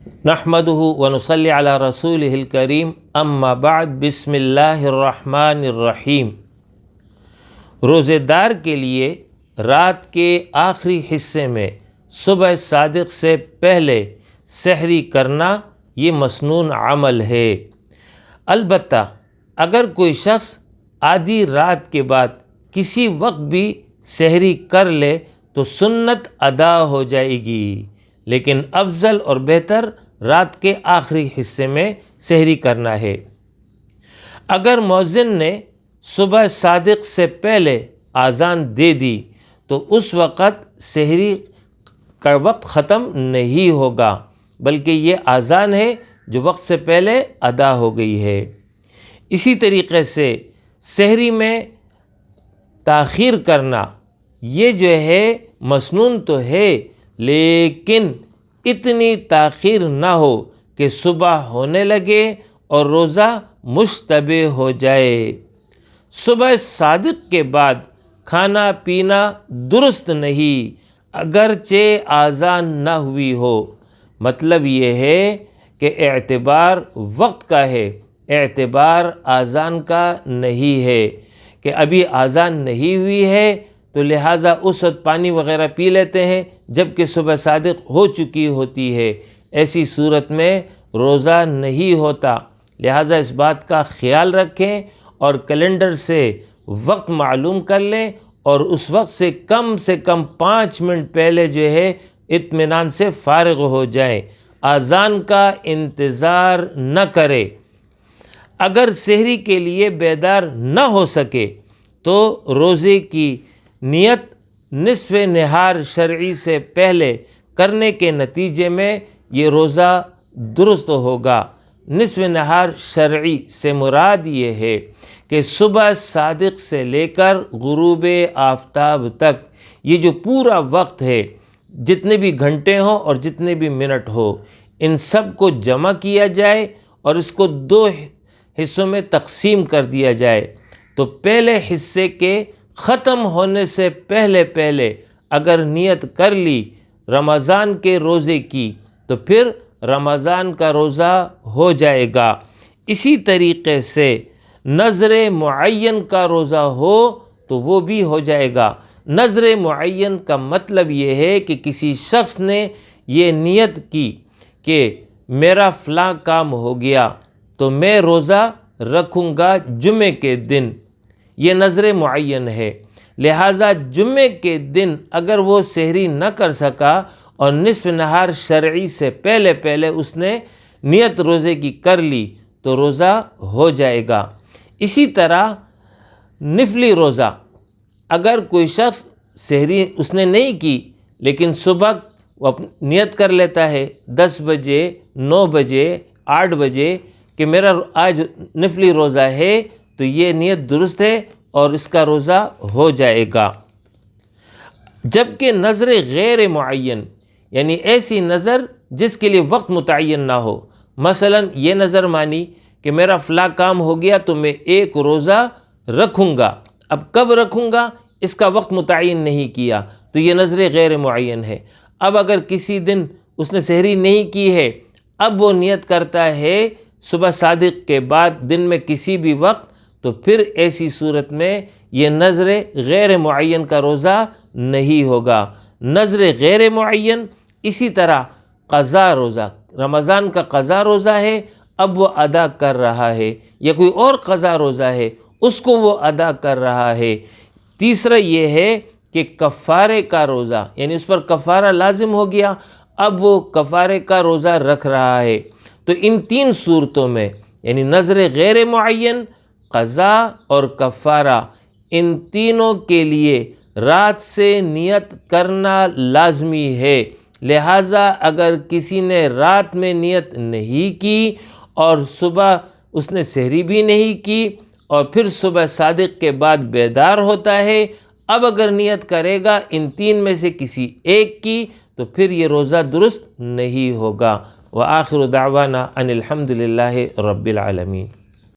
نحمدہ ونصلی علی رسولہ الکریم، اما بعد، بسم اللہ الرحمن الرحیم۔ روزے دار کے لیے رات کے آخری حصے میں صبح صادق سے پہلے سحری کرنا یہ مسنون عمل ہے۔ البتہ اگر کوئی شخص آدھی رات کے بعد کسی وقت بھی سحری کر لے تو سنت ادا ہو جائے گی، لیکن افضل اور بہتر رات کے آخری حصے میں سحری کرنا ہے۔ اگر مؤذن نے صبح صادق سے پہلے اذان دے دی تو اس وقت سحری کا وقت ختم نہیں ہوگا، بلکہ یہ اذان ہے جو وقت سے پہلے ادا ہو گئی ہے۔ اسی طریقے سے سحری میں تاخیر کرنا یہ جو ہے مسنون تو ہے، لیکن اتنی تاخیر نہ ہو کہ صبح ہونے لگے اور روزہ مشتبہ ہو جائے۔ صبح صادق کے بعد کھانا پینا درست نہیں اگرچہ اذان نہ ہوئی ہو۔ مطلب یہ ہے کہ اعتبار وقت کا ہے، اعتبار اذان کا نہیں ہے کہ ابھی اذان نہیں ہوئی ہے تو لہٰذا اس وقت پانی وغیرہ پی لیتے ہیں جبکہ صبح صادق ہو چکی ہوتی ہے۔ ایسی صورت میں روزہ نہیں ہوتا، لہٰذا اس بات کا خیال رکھیں اور کیلنڈر سے وقت معلوم کر لیں اور اس وقت سے کم 5 منٹ پہلے جو ہے اطمینان سے فارغ ہو جائیں، اذان کا انتظار نہ کریں۔ اگر سحری کے لیے بیدار نہ ہو سکے تو روزے کی نیت نصف نہار شرعی سے پہلے کرنے کے نتیجے میں یہ روزہ درست ہوگا۔ نصف نہار شرعی سے مراد یہ ہے کہ صبح صادق سے لے کر غروب آفتاب تک یہ جو پورا وقت ہے، جتنے بھی گھنٹے ہوں اور جتنے بھی منٹ ہو، ان سب کو جمع کیا جائے اور اس کو 2 حصوں میں تقسیم کر دیا جائے۔ تو پہلے حصے کے ختم ہونے سے پہلے اگر نیت کر لی رمضان کے روزے کی تو پھر رمضان کا روزہ ہو جائے گا۔ اسی طریقے سے نذر معین کا روزہ ہو تو وہ بھی ہو جائے گا۔ نذر معین کا مطلب یہ ہے کہ کسی شخص نے یہ نیت کی کہ میرا فلاں کام ہو گیا تو میں روزہ رکھوں گا جمعے کے دن، یہ نذر معین ہے۔ لہٰذا جمعے کے دن اگر وہ سحری نہ کر سکا اور نصف نہار شرعی سے پہلے اس نے نیت روزے کی کر لی تو روزہ ہو جائے گا۔ اسی طرح نفلی روزہ، اگر کوئی شخص سحری اس نے نہیں کی لیکن صبح وہ نیت کر لیتا ہے 10 بجے، 9 بجے، 8 بجے کہ میرا آج نفلی روزہ ہے تو یہ نیت درست ہے اور اس کا روزہ ہو جائے گا۔ جبکہ نذر غیر معین یعنی ایسی نظر جس کے لیے وقت متعین نہ ہو، مثلا یہ نظر مانی کہ میرا فلاں کام ہو گیا تو میں ایک روزہ رکھوں گا، اب کب رکھوں گا اس کا وقت متعین نہیں کیا تو یہ نذر غیر معین ہے۔ اب اگر کسی دن اس نے سحری نہیں کی ہے، اب وہ نیت کرتا ہے صبح صادق کے بعد دن میں کسی بھی وقت، تو پھر ایسی صورت میں یہ نذر غیر معین کا روزہ نہیں ہوگا۔ نذر غیر معین اسی طرح قضا روزہ، رمضان کا قضا روزہ ہے، اب وہ ادا کر رہا ہے، یا کوئی اور قضا روزہ ہے اس کو وہ ادا کر رہا ہے۔ تیسرا یہ ہے کہ کفارے کا روزہ، یعنی اس پر کفارہ لازم ہو گیا، اب وہ کفارے کا روزہ رکھ رہا ہے۔ تو ان 3 صورتوں میں یعنی نذر غیر معین، قضا اور کفارہ، ان تینوں کے لیے رات سے نیت کرنا لازمی ہے۔ لہٰذا اگر کسی نے رات میں نیت نہیں کی اور صبح اس نے سحری بھی نہیں کی اور پھر صبح صادق کے بعد بیدار ہوتا ہے، اب اگر نیت کرے گا ان 3 میں سے کسی ایک کی تو پھر یہ روزہ درست نہیں ہوگا۔ وآخر دعوانا ان الحمد للہ رب العالمین۔